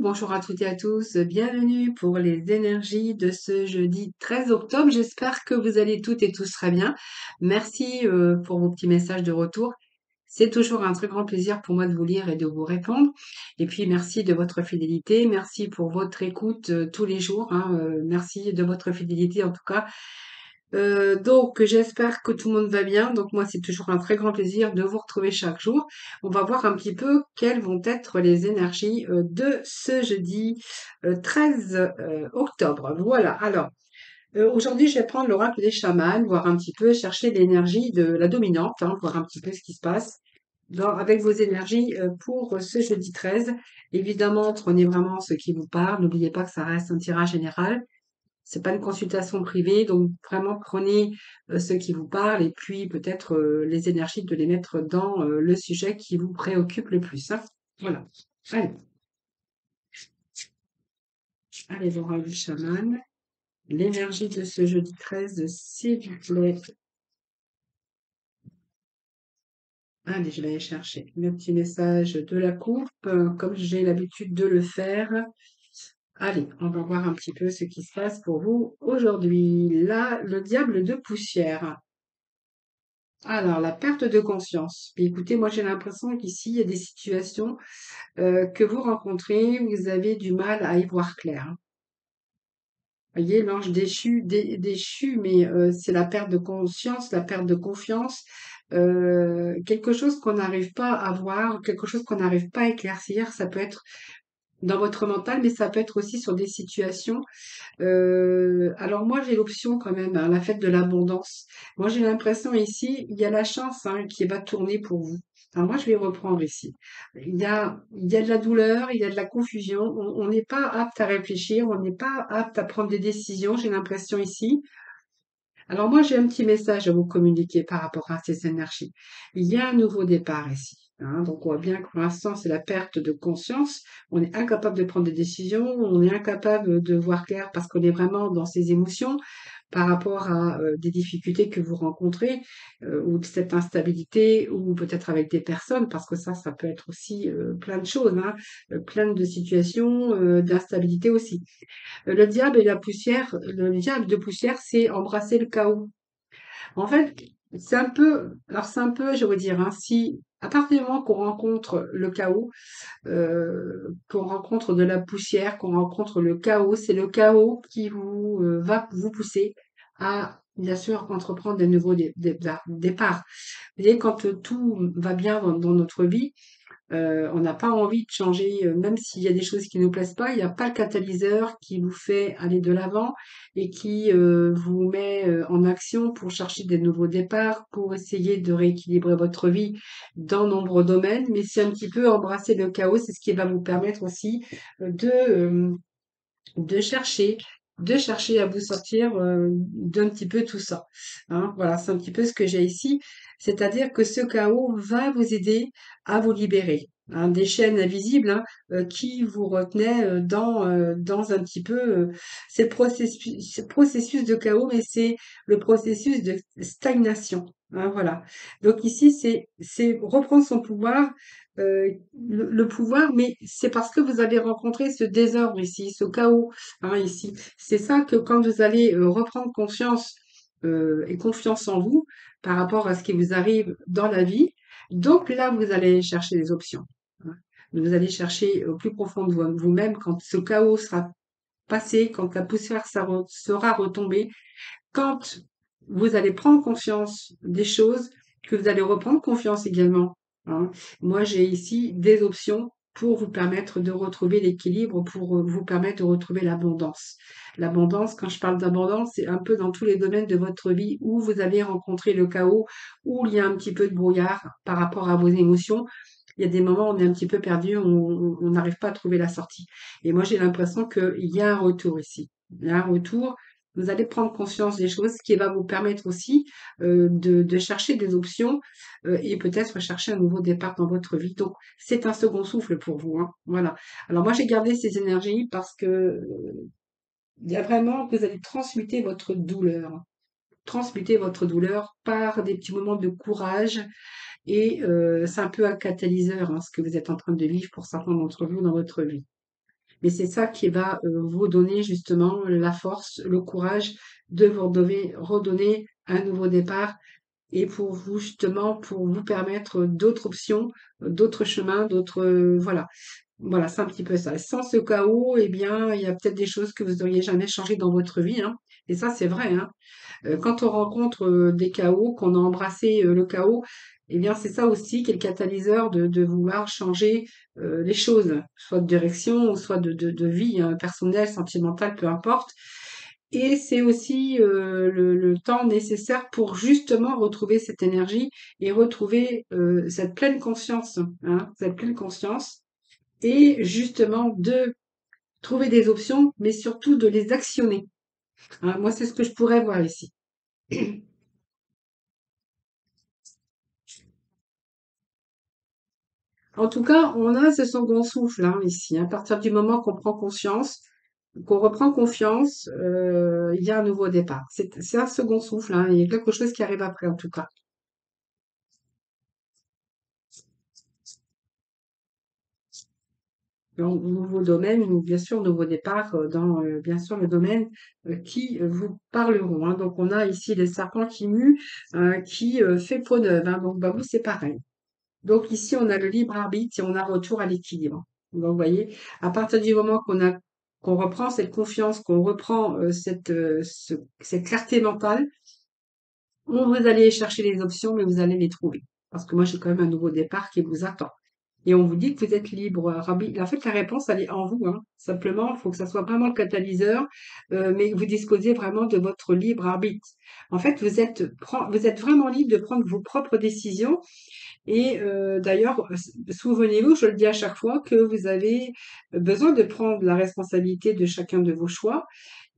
bonjour à toutes et à tous, bienvenue pour les énergies de ce jeudi 13 octobre. J'espère que vous allez toutes et tous très bien. Merci pour vos petits messages de retour. C'est toujours un très grand plaisir pour moi de vous lire et de vous répondre. Et puis merci de votre fidélité, merci pour votre écoute tous les jours, hein, merci de votre fidélité en tout cas. Donc j'espère que tout le monde va bien. Donc moi, c'est toujours un très grand plaisir de vous retrouver chaque jour. On va voir un petit peu quelles vont être les énergies de ce jeudi 13 octobre. Voilà. Alors, aujourd'hui, je vais prendre l'oracle des chamans, voir un petit peu, chercher l'énergie de la dominante, hein, voir un petit peu ce qui se passe avec vos énergies pour ce jeudi 13. Évidemment, prenez vraiment ce qui vous parle. N'oubliez pas que ça reste un tirage général. C'est pas une consultation privée, donc vraiment prenez ce qui vous parle et puis peut-être les énergies de les mettre dans le sujet qui vous préoccupe le plus, hein. Voilà. Allez, allez voir du chaman. L'énergie de ce jeudi 13, s'il vous plaît. Allez, je vais aller chercher le petit message de la coupe, comme j'ai l'habitude de le faire. Allez, on va voir un petit peu ce qui se passe pour vous aujourd'hui. Là, le diable de poussière. Alors, la perte de conscience. Puis écoutez, moi j'ai l'impression qu'ici, il y a des situations que vous rencontrez, vous avez du mal à y voir clair, hein. Vous voyez, l'ange déchu, déchu, mais c'est la perte de conscience, la perte de confiance, quelque chose qu'on n'arrive pas à voir, quelque chose qu'on n'arrive pas à éclaircir. Ça peut être dans votre mental, mais ça peut être aussi sur des situations. Alors moi, j'ai l'option quand même, hein, la fête de l'abondance. Moi, j'ai l'impression ici, il y a la chance hein, qui va tourner pour vous. Alors moi, je vais reprendre ici. Il y a de la douleur, il y a de la confusion. On n'est pas apte à réfléchir, on n'est pas apte à prendre des décisions, j'ai l'impression ici. Alors moi, j'ai un petit message à vous communiquer par rapport à ces énergies. Il y a un nouveau départ ici, hein. Donc on voit bien que pour l'instant, c'est la perte de conscience. On est incapable de prendre des décisions, on est incapable de voir clair parce qu'on est vraiment dans ses émotions par rapport à des difficultés que vous rencontrez ou de cette instabilité ou peut-être avec des personnes parce que ça peut être aussi plein de choses, hein, plein de situations d'instabilité aussi. Le diable et la poussière, le diable de poussière, c'est embrasser le chaos. En fait, c'est un peu, je veux dire, hein, si à partir du moment qu'on rencontre le chaos, qu'on rencontre de la poussière, qu'on rencontre le chaos, c'est le chaos qui va vous pousser à, bien sûr, entreprendre des nouveaux départs. Vous voyez, quand tout va bien dans notre vie, on n'a pas envie de changer, même s'il y a des choses qui nous plaisent pas, il n'y a pas le catalyseur qui vous fait aller de l'avant et qui vous met en action pour chercher des nouveaux départs, pour essayer de rééquilibrer votre vie dans nombreux domaines. Mais c'est un petit peu embrasser le chaos, c'est ce qui va vous permettre aussi de chercher, de chercher à vous sortir d'un petit peu tout ça, hein. Voilà, c'est un petit peu ce que j'ai ici. C'est-à-dire que ce chaos va vous aider à vous libérer, hein, des chaînes invisibles hein, qui vous retenaient dans un petit peu c'est le processus de chaos, mais c'est le processus de stagnation, hein, voilà. Donc ici, c'est reprendre son pouvoir le pouvoir, mais c'est parce que vous avez rencontré ce désordre ici, ce chaos hein, ici. C'est ça que quand vous allez reprendre conscience et confiance en vous par rapport à ce qui vous arrive dans la vie, donc là, vous allez chercher des options, hein. Vous allez chercher au plus profond de vous-même quand ce chaos sera passé, quand la poussière sera retombée, quand vous allez prendre conscience des choses, que vous allez reprendre confiance également, hein. Moi, j'ai ici des options pour vous permettre de retrouver l'équilibre, pour vous permettre de retrouver l'abondance. L'abondance, quand je parle d'abondance, c'est un peu dans tous les domaines de votre vie où vous avez rencontré le chaos, où il y a un petit peu de brouillard par rapport à vos émotions. Il y a des moments où on est un petit peu perdu, on n'arrive pas à trouver la sortie. Et moi, j'ai l'impression qu'il y a un retour ici. Il y a un retour, vous allez prendre conscience des choses, ce qui va vous permettre aussi de chercher des options et peut-être chercher un nouveau départ dans votre vie. Donc, c'est un second souffle pour vous, hein. Voilà. Alors moi, j'ai gardé ces énergies parce que il y a vraiment, vous allez transmuter votre douleur. Transmuter votre douleur par des petits moments de courage et c'est un peu un catalyseur, hein, ce que vous êtes en train de vivre pour certains d'entre vous dans votre vie. Mais c'est ça qui va vous donner justement la force, le courage de vous redonner un nouveau départ et pour vous justement, pour vous permettre d'autres options, d'autres chemins, d'autres, voilà. Voilà, c'est un petit peu ça. Sans ce chaos, eh bien, il y a peut-être des choses que vous n'auriez jamais changées dans votre vie, hein. Et ça, c'est vrai, hein. Quand on rencontre des chaos, qu'on a embrassé le chaos, eh bien, c'est ça aussi qui est le catalyseur de vouloir changer les choses, soit de direction, soit de vie, hein, personnelle, sentimentale, peu importe. Et c'est aussi le temps nécessaire pour justement retrouver cette énergie et retrouver cette pleine conscience, hein, cette pleine conscience, et justement de trouver des options, mais surtout de les actionner, hein. Moi, c'est ce que je pourrais voir ici. En tout cas, on a ce second souffle hein, ici. À partir du moment qu'on prend conscience, qu'on reprend confiance, il y a un nouveau départ. C'est un second souffle, hein, il y a quelque chose qui arrive après en tout cas. Donc, nouveau domaine, ou bien sûr, nouveau départ dans bien sûr le domaine qui vous parleront, hein. Donc, on a ici les serpents qui muent, qui fait peau neuve, hein. Donc, bah, vous, c'est pareil. Donc ici, on a le libre arbitre et on a retour à l'équilibre. Donc, vous voyez, à partir du moment qu'on reprend cette confiance, qu'on reprend cette clarté mentale, vous allez chercher les options, mais vous allez les trouver. Parce que moi, j'ai quand même un nouveau départ qui vous attend. Et on vous dit que vous êtes libre, arbitre. En fait, la réponse, elle est en vous, hein. Simplement, il faut que ça soit vraiment le catalyseur, mais que vous disposez vraiment de votre libre arbitre. En fait, vous êtes vraiment libre de prendre vos propres décisions et d'ailleurs, souvenez-vous, je le dis à chaque fois, que vous avez besoin de prendre la responsabilité de chacun de vos choix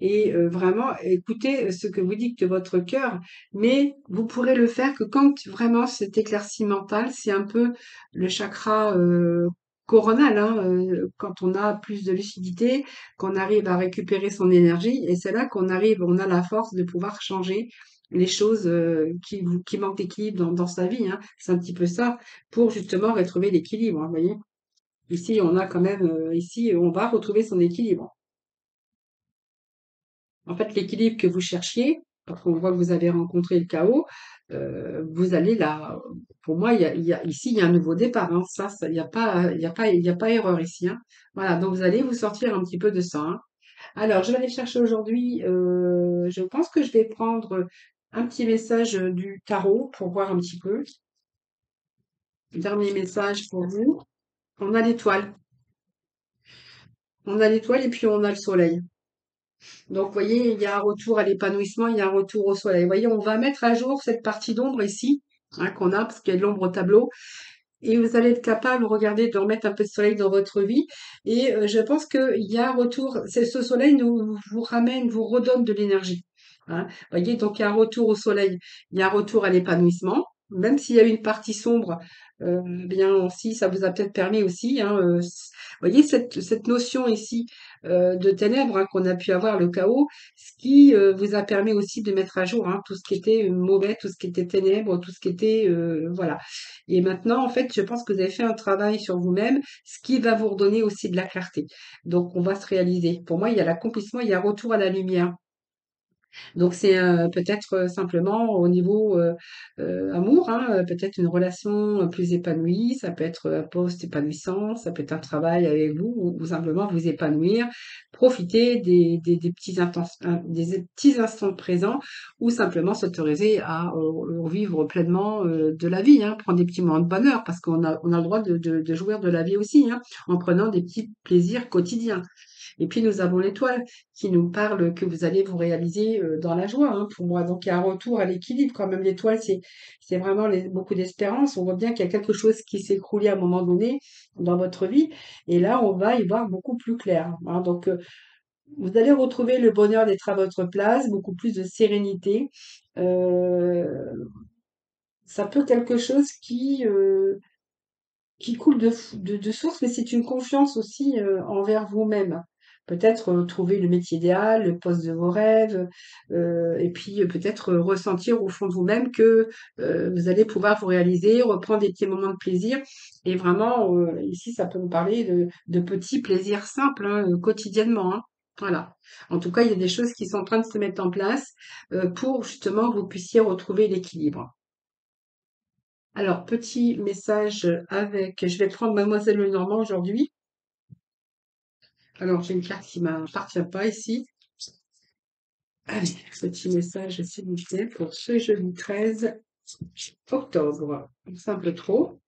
et vraiment écouter ce que vous dicte votre cœur, mais vous pourrez le faire que quand vraiment cet éclaircie mentale, c'est un peu le chakra coronal, hein, quand on a plus de lucidité, qu'on arrive à récupérer son énergie, et c'est là on a la force de pouvoir changer les choses qui manquent d'équilibre dans sa vie, hein. C'est un petit peu ça, pour justement retrouver l'équilibre, hein, vous voyez. Ici, on a quand même, ici, on va retrouver son équilibre. En fait, l'équilibre que vous cherchiez, parce qu'on voit que vous avez rencontré le chaos, vous allez là, pour moi, ici, il y a un nouveau départ, hein. Ça, il y a pas erreur ici, hein. Voilà, donc vous allez vous sortir un petit peu de ça, hein. Alors, je vais aller chercher aujourd'hui, je pense que je vais prendre un petit message du tarot pour voir un petit peu. Dernier message pour vous. On a l'étoile. On a l'étoile et puis on a le soleil. Donc, vous voyez, il y a un retour à l'épanouissement, il y a un retour au soleil. Vous voyez, on va mettre à jour cette partie d'ombre ici, hein, qu'on a, parce qu'il y a de l'ombre au tableau. Et vous allez être capable, regardez, de remettre un peu de soleil dans votre vie. Et je pense qu'il y a un retour. Ce soleil vous ramène, vous redonne de l'énergie, hein. Vous voyez, donc il y a un retour au soleil, il y a un retour à l'épanouissement. Même s'il y a une partie sombre, bien aussi, ça vous a peut-être permis aussi, hein, vous voyez, cette notion ici de ténèbres hein, qu'on a pu avoir, le chaos, ce qui vous a permis aussi de mettre à jour hein, tout ce qui était mauvais, tout ce qui était ténèbres, tout ce qui était voilà. Et maintenant, en fait, je pense que vous avez fait un travail sur vous-même, ce qui va vous redonner aussi de la clarté. Donc, on va se réaliser. Pour moi, il y a l'accomplissement, il y a un retour à la lumière. Donc c'est peut-être simplement au niveau amour, hein, peut-être une relation plus épanouie, ça peut être un poste épanouissant, ça peut être un travail avec vous ou simplement vous épanouir, profiter des des petits instants présents ou simplement s'autoriser à vivre pleinement de la vie, hein, prendre des petits moments de bonheur parce on a le droit de jouir de la vie aussi, hein, en prenant des petits plaisirs quotidiens. Et puis nous avons l'étoile qui nous parle que vous allez vous réaliser dans la joie, hein, pour moi. Donc il y a un retour à l'équilibre quand même. L'étoile, c'est vraiment beaucoup d'espérance. On voit bien qu'il y a quelque chose qui s'est écroulé à un moment donné dans votre vie. Et là, on va y voir beaucoup plus clair, hein. Donc vous allez retrouver le bonheur d'être à votre place, beaucoup plus de sérénité. Euh, Ça peut quelque chose qui coule de source, mais c'est une confiance aussi envers vous-même. peut-être trouver le métier idéal, le poste de vos rêves, et puis peut-être ressentir au fond de vous-même que vous allez pouvoir vous réaliser, reprendre des petits moments de plaisir. Et vraiment, ici, ça peut vous parler de petits plaisirs simples, hein, quotidiennement, hein. Voilà. En tout cas, il y a des choses qui sont en train de se mettre en place pour justement que vous puissiez retrouver l'équilibre. Alors, petit message avec, je vais prendre Mademoiselle Lenormand aujourd'hui. Alors, j'ai une carte qui m'appartient pas ici. Allez, petit message, s'il vous plaît, pour ce jeudi 13 octobre. C'est un peu trop.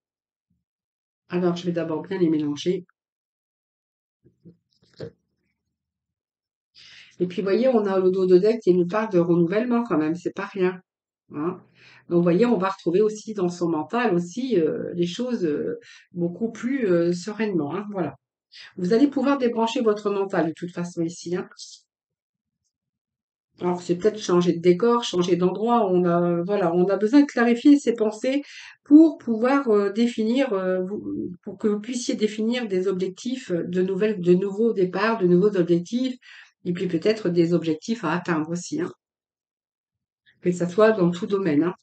Alors, je vais d'abord bien les mélanger. Et puis, vous voyez, on a le dos de deck qui nous parle de renouvellement quand même, c'est pas rien, hein. Donc, vous voyez, on va retrouver aussi dans son mental aussi les choses beaucoup plus sereinement, hein, voilà. Vous allez pouvoir débrancher votre mental de toute façon ici, hein. Alors, c'est peut-être changer de décor, changer d'endroit. Voilà, on a besoin de clarifier ses pensées pour pouvoir définir, pour que vous puissiez définir des objectifs de nouveaux départs, de nouveaux objectifs, et puis peut-être des objectifs à atteindre aussi, hein. Que ça soit dans tout domaine, hein.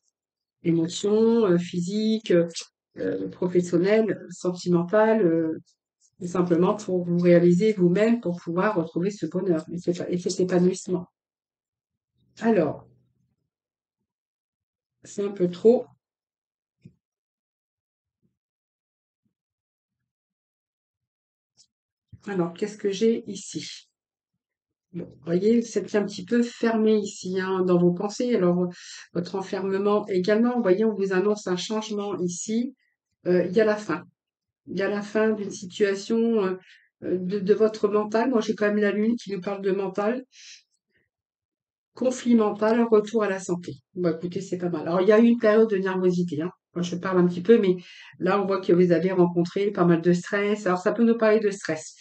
Émotion, physique, professionnel, sentimental, tout simplement pour vous réaliser vous-même, pour pouvoir retrouver ce bonheur et cet épanouissement. Alors, c'est un peu trop. Alors, qu'est-ce que j'ai ici? Bon, vous voyez, vous êtes un petit peu fermé ici, hein, dans vos pensées. Alors, votre enfermement également, vous voyez, on vous annonce un changement ici. Il y a la fin. Il y a la fin d'une situation de votre mental. Moi, j'ai quand même la lune qui nous parle de mental. Conflit mental, retour à la santé. Bon, écoutez, c'est pas mal. Alors, il y a eu une période de nervosité, hein. Moi, je parle un petit peu, mais là, on voit que vous avez rencontré pas mal de stress. Alors, ça peut nous parler de stress.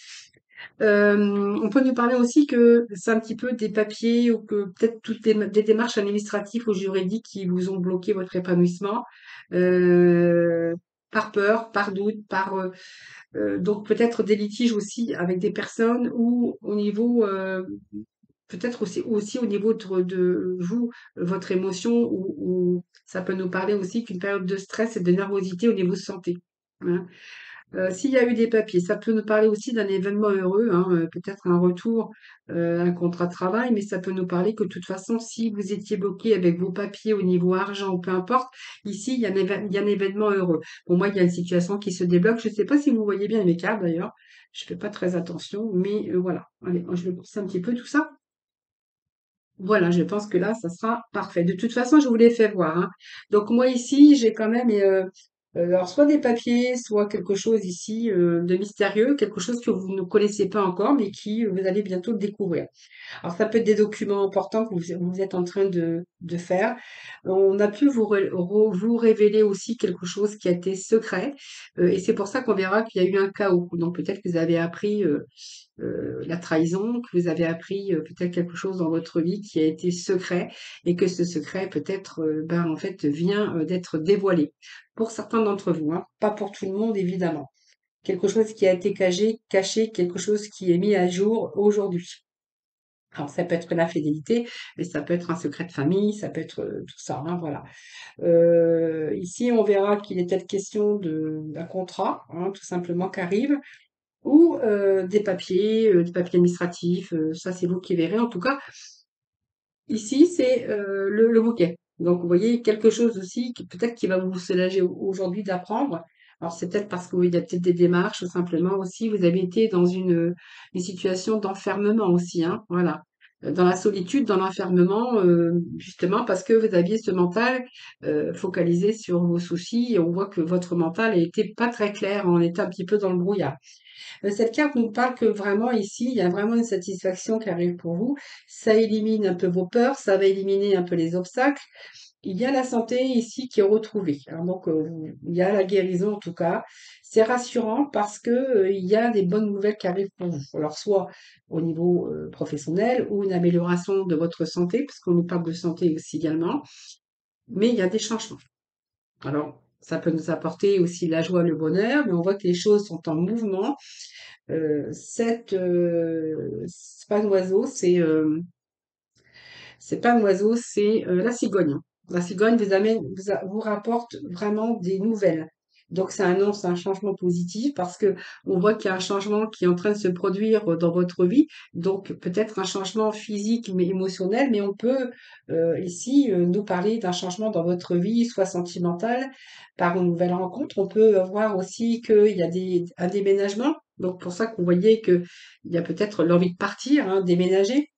On peut nous parler aussi que c'est un petit peu des papiers ou que peut-être toutes des démarches administratives ou juridiques qui vous ont bloqué votre épanouissement, euh, par peur, par doute, donc peut-être des litiges aussi avec des personnes ou au niveau peut-être aussi au niveau de vous, votre émotion, ou ça peut nous parler aussi qu'une période de stress et de nervosité au niveau santé, hein. S'il y a eu des papiers, ça peut nous parler aussi d'un événement heureux, hein, peut-être un retour, un contrat de travail, mais ça peut nous parler que de toute façon, si vous étiez bloqué avec vos papiers au niveau argent ou peu importe, ici, il y a un événement heureux. Pour moi, il y a une situation qui se débloque. Je ne sais pas si vous voyez bien mes cartes d'ailleurs. Je fais pas très attention, mais voilà. Allez, je vais pousser un petit peu tout ça. Voilà, je pense que là, ça sera parfait. De toute façon, je vous l'ai fait voir, hein. Donc moi ici, j'ai quand même alors soit des papiers, soit quelque chose ici de mystérieux, quelque chose que vous ne connaissez pas encore, mais qui vous allez bientôt le découvrir. Alors ça peut être des documents importants que vous êtes en train de faire. On a pu vous révéler aussi quelque chose qui a été secret, et c'est pour ça qu'on verra qu'il y a eu un chaos. Donc peut-être que vous avez appris la trahison, que vous avez appris peut-être quelque chose dans votre vie qui a été secret et que ce secret peut-être en fait vient d'être dévoilé pour certains d'entre vous, hein, pas pour tout le monde évidemment. Quelque chose qui a été caché, quelque chose qui est mis à jour aujourd'hui. Alors ça peut être l'infidélité, mais ça peut être un secret de famille, ça peut être tout ça, hein, voilà. Ici, on verra qu'il est peut-être question d'un contrat, hein, tout simplement, qui arrive, ou des papiers administratifs, ça c'est vous qui verrez. En tout cas, ici c'est le bouquet. Donc vous voyez quelque chose aussi qui peut-être qui va vous soulager aujourd'hui d'apprendre. Alors c'est peut-être parce qu'il y a peut-être des démarches ou simplement aussi vous avez été dans une situation d'enfermement aussi, hein, voilà. Dans la solitude, dans l'enfermement, justement parce que vous aviez ce mental focalisé sur vos soucis et on voit que votre mental était pas très clair, on était un petit peu dans le brouillard. Cette carte nous parle que vraiment ici, il y a vraiment une satisfaction qui arrive pour vous. Ça élimine un peu vos peurs, ça va éliminer un peu les obstacles. Il y a la santé ici qui est retrouvée, hein. Donc, il y a la guérison en tout cas. C'est rassurant parce que il y a des bonnes nouvelles qui arrivent pour vous. Alors, soit au niveau professionnel ou une amélioration de votre santé, parce qu'on nous parle de santé aussi également, mais il y a des changements. Alors, Ça peut nous apporter aussi la joie, le bonheur, mais on voit que les choses sont en mouvement. C'est pas un oiseau, c'est pas un oiseau, c'est la cigogne. La cigogne vous rapporte vraiment des nouvelles. Donc ça annonce un changement positif parce que on voit qu'il y a un changement qui est en train de se produire dans votre vie. Donc peut-être un changement physique mais émotionnel, mais on peut ici nous parler d'un changement dans votre vie, soit sentimental, par une nouvelle rencontre. On peut voir aussi qu'il y a un déménagement. Donc pour ça qu'on voyait que il y a peut-être l'envie de partir, hein, déménager.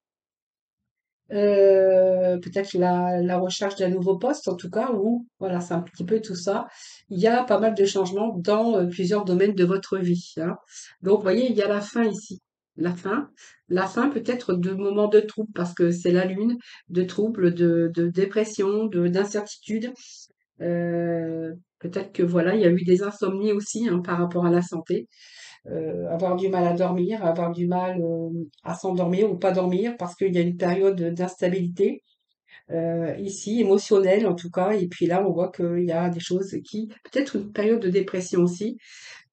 Peut-être la recherche d'un nouveau poste en tout cas, ou voilà, c'est un petit peu tout ça. Il y a pas mal de changements dans plusieurs domaines de votre vie, hein. Donc, vous voyez, il y a la fin ici. La fin, la fin peut-être de moments de trouble parce que c'est la lune, de troubles, de dépression, d'incertitude. Peut-être que voilà, il y a eu des insomnies aussi hein, par rapport à la santé. Avoir du mal à dormir, avoir du mal à s'endormir ou pas dormir parce qu'il y a une période d'instabilité ici, émotionnelle en tout cas. Et puis là, on voit qu'il y a des choses qui, peut-être une période de dépression aussi.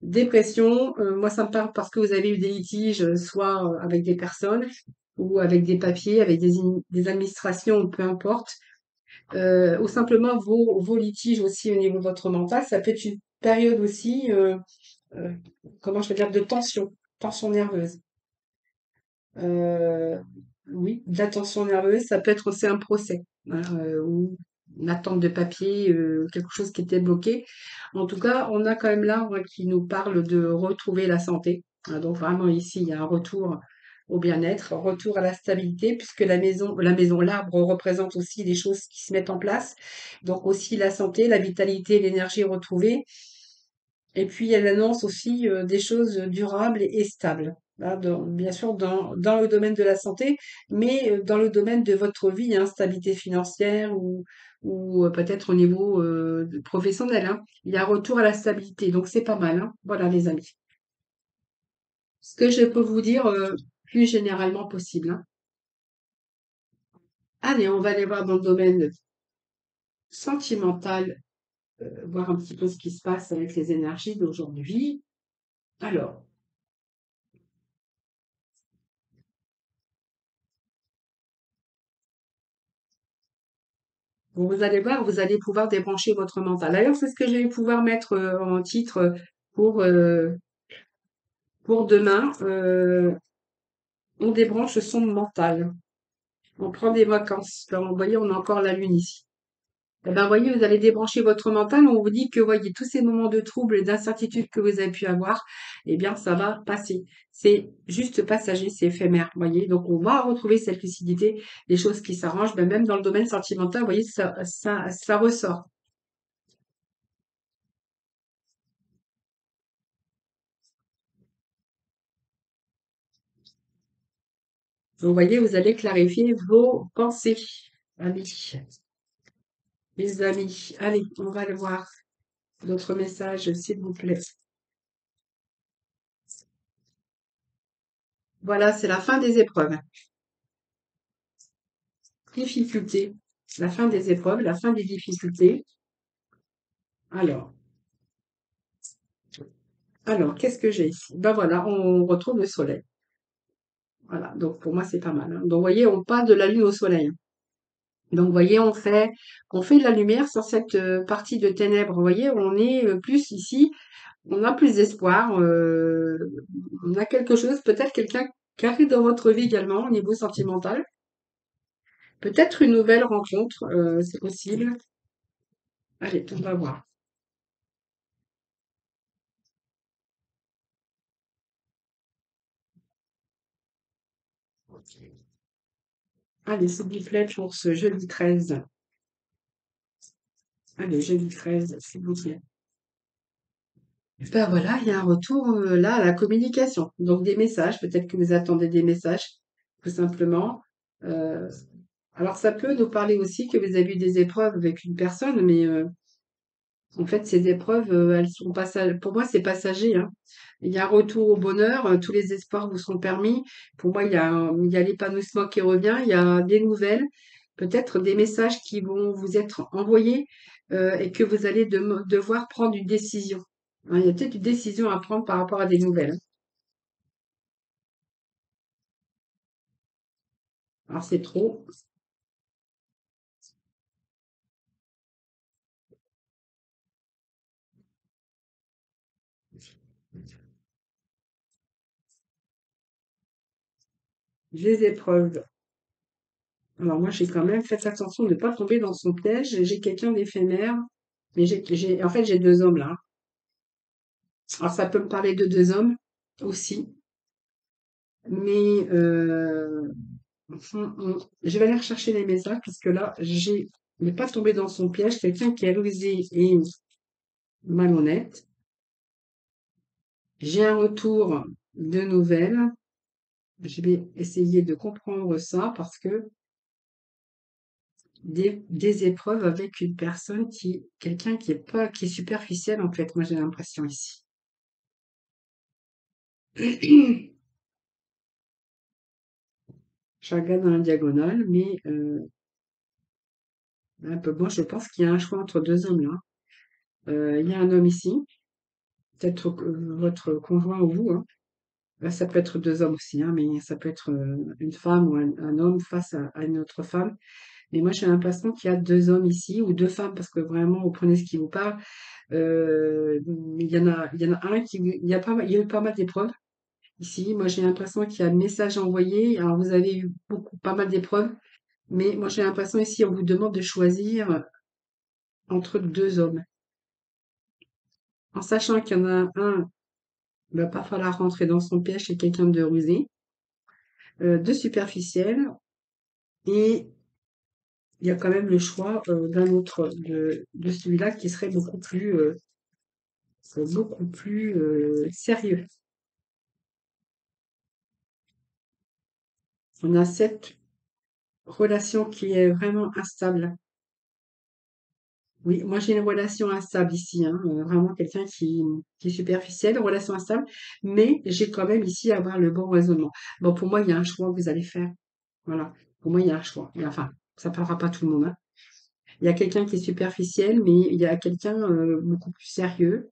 Dépression, moi ça me parle parce que vous avez eu des litiges, soit avec des personnes ou avec des papiers, avec des administrations, peu importe, ou simplement vos litiges aussi au niveau de votre mental. Ça peut être une période aussi heu, comment je vais dire? De tension, tension nerveuse. Heu, oui, de la tension nerveuse, ça peut être aussi un procès, hein, ou une attente de papier, quelque chose qui était bloqué. En tout cas, on a quand même l'arbre qui nous parle de retrouver la santé. Donc vraiment ici, il y a un retour au bien-être, retour à la stabilité puisque l'arbre représente aussi des choses qui se mettent en place. Donc aussi la santé, la vitalité, l'énergie retrouvée. Et puis, elle annonce aussi des choses durables et stables. Hein, bien sûr, dans le domaine de la santé, mais dans le domaine de votre vie, hein, stabilité financière ou peut-être au niveau professionnel. Hein. Il y a un retour à la stabilité, donc c'est pas mal. Hein. Voilà, les amis. Ce que je peux vous dire plus généralement possible. Hein. Allez, on va aller voir dans le domaine sentimental, voir un petit peu ce qui se passe avec les énergies d'aujourd'hui. Alors, vous allez voir, vous allez pouvoir débrancher votre mental. D'ailleurs, c'est ce que je vais pouvoir mettre en titre pour, euh, pour demain. On débranche son mental. On prend des vacances. Alors, vous voyez, on a encore la lune ici. Eh ben, vous voyez, vous allez débrancher votre mental. On vous dit que, voyez, tous ces moments de trouble et d'incertitude que vous avez pu avoir, eh bien, ça va passer. C'est juste passager, c'est éphémère, vous voyez. Donc, on va retrouver cette lucidité, les choses qui s'arrangent, ben, même dans le domaine sentimental, vous voyez, ça ressort. Vous voyez, vous allez clarifier vos pensées. Amis, mes amis. Allez, on va le voir. D'autres messages, s'il vous plaît. Voilà, c'est la fin des épreuves. Difficulté. La fin des épreuves, la fin des difficultés. Alors, alors, qu'est-ce que j'ai ici? Ben voilà, on retrouve le soleil. Voilà, donc pour moi, c'est pas mal. Hein. Donc, vous voyez, on part de la lune au soleil. Donc, vous voyez, on fait de la lumière sur cette partie de ténèbres. Vous voyez, on est plus ici. On a plus d'espoir, on a quelque chose, peut-être quelqu'un qui arrive dans votre vie également au niveau sentimental. Peut-être une nouvelle rencontre, c'est possible. Allez, on va voir. Allez, s'il vous plaît, pour ce jeudi 13. Allez, jeudi 13, s'il vous plaît. Ben voilà, il y a un retour là à la communication. Donc des messages, peut-être que vous attendez des messages, tout simplement. Euh, alors ça peut nous parler aussi que vous avez eu des épreuves avec une personne, mais en fait, ces épreuves, elles sont passagères. Pour moi, c'est passager, hein. Il y a un retour au bonheur, tous les espoirs vous sont permis. Pour moi, il y a l'épanouissement qui revient, il y a des nouvelles, peut-être des messages qui vont vous être envoyés. et que vous allez devoir prendre une décision. Hein, il y a peut-être une décision à prendre par rapport à des nouvelles. Alors c'est trop. Les épreuves. Alors moi, j'ai quand même fait attention de ne pas tomber dans son piège. J'ai quelqu'un d'éphémère, mais en fait, j'ai deux hommes là. Alors ça peut me parler de deux hommes aussi, mais je vais aller rechercher les messages parce que là, j'ai ne pas tomber dans son piège. Quelqu'un qui est rusé et malhonnête. J'ai un retour de nouvelles. Je vais essayer de comprendre ça parce que des épreuves avec une personne quelqu'un qui est superficiel en fait. Moi, j'ai l'impression ici. Je regarde dans la diagonale, mais un peu moi, je pense qu'il y a un choix entre deux hommes là. Il y a un homme ici, peut-être votre conjoint ou vous, hein. Là, ça peut être deux hommes aussi, hein, mais ça peut être une femme ou un homme face à une autre femme. Mais moi, j'ai l'impression qu'il y a deux hommes ici ou deux femmes parce que vraiment, vous prenez ce qui vous parle. Il y en a un il y a il y a eu pas mal d'épreuves ici. Moi, j'ai l'impression qu'il y a un message envoyé. Alors, vous avez eu pas mal d'épreuves, mais moi, j'ai l'impression ici, on vous demande de choisir entre deux hommes. En sachant qu'il y en a un, il va pas falloir rentrer dans son piège, c'est quelqu'un de rusé, de superficiel, et il y a quand même le choix d'un autre, de celui-là qui serait beaucoup plus sérieux. On a cette relation qui est vraiment instable. Oui, moi j'ai une relation instable ici, hein, vraiment quelqu'un qui est superficiel, relation instable, mais j'ai quand même ici à avoir le bon raisonnement. Bon, pour moi, il y a un choix que vous allez faire. Voilà. Pour moi, il y a un choix. Et enfin, ça parlera pas à tout le monde, hein. Il y a quelqu'un qui est superficiel, mais il y a quelqu'un beaucoup plus sérieux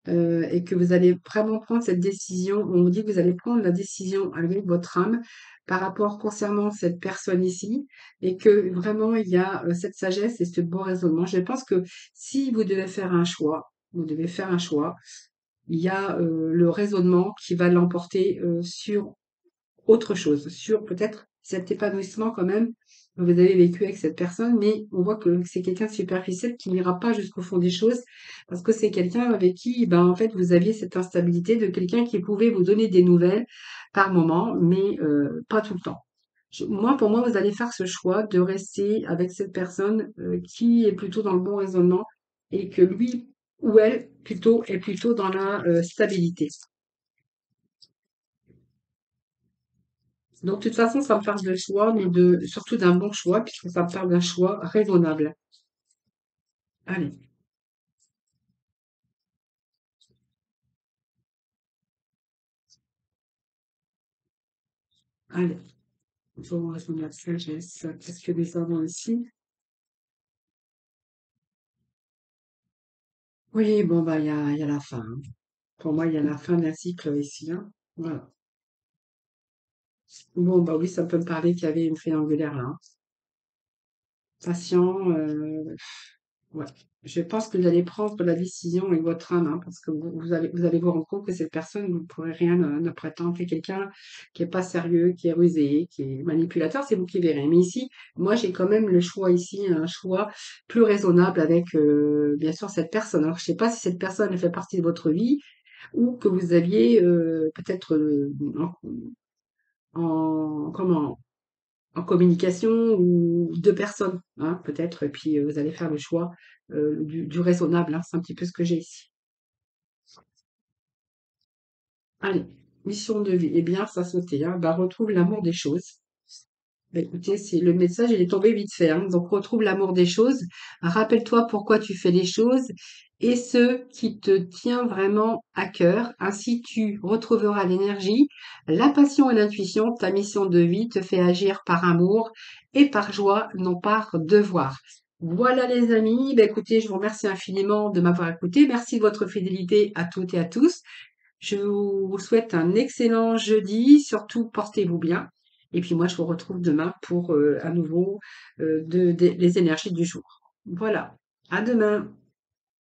et que vous allez vraiment prendre cette décision. On vous dit que vous allez prendre la décision avec votre âme par rapport concernant cette personne ici et que vraiment il y a cette sagesse et ce bon raisonnement. Je pense que si vous devez faire un choix, vous devez faire un choix, il y a le raisonnement qui va l'emporter sur autre chose, sur peut-être cet épanouissement quand même que vous avez vécu avec cette personne, mais on voit que c'est quelqu'un de superficiel qui n'ira pas jusqu'au fond des choses, parce que c'est quelqu'un avec qui, ben, en fait, vous aviez cette instabilité de quelqu'un qui pouvait vous donner des nouvelles par moment, mais pas tout le temps. Moi, pour moi, vous allez faire ce choix de rester avec cette personne qui est plutôt dans le bon raisonnement et que lui ou elle plutôt est plutôt dans la stabilité. Donc, de toute façon, ça me parle de choix, mais surtout d'un bon choix, puisque ça me parle d'un choix raisonnable. Allez, allez. Bon, raisonnable, sagesse. Qu'est-ce que nous avons ici? Oui, bon, bah, il y a la fin, hein. Pour moi, il y a la fin d'un cycle ici, hein. Voilà. Bon, bah oui, ça peut me parler qu'il y avait une triangulaire là, hein. Patient, ouais. Je pense que vous allez prendre la décision avec votre âme, hein, parce que vous allez vous rendre compte que cette personne, vous ne pourrez rien ne prétendre. C'est quelqu'un qui est pas sérieux, qui est rusé, qui est manipulateur, c'est vous qui verrez. Mais ici, moi, j'ai quand même le choix ici, un choix plus raisonnable avec, bien sûr, cette personne. Alors, je sais pas si cette personne elle fait partie de votre vie ou que vous aviez peut-être comment en communication ou deux personnes, hein, peut-être, et puis vous allez faire le choix du raisonnable, hein, c'est un petit peu ce que j'ai ici. Allez, mission de vie, eh bien, ça sautait, hein, bah, retrouve l'amour des choses. Bah, écoutez, c'est le message, il est tombé vite fait, hein, donc retrouve l'amour des choses, rappelle-toi pourquoi tu fais les choses et ce qui te tient vraiment à cœur, ainsi tu retrouveras l'énergie, la passion et l'intuition, ta mission de vie te fait agir par amour et par joie, non par devoir. Voilà les amis, bah, écoutez, je vous remercie infiniment de m'avoir écouté. Merci de votre fidélité à toutes et à tous. Je vous souhaite un excellent jeudi. Surtout, portez-vous bien. Et puis moi, je vous retrouve demain pour à nouveau les énergies du jour. Voilà. À demain.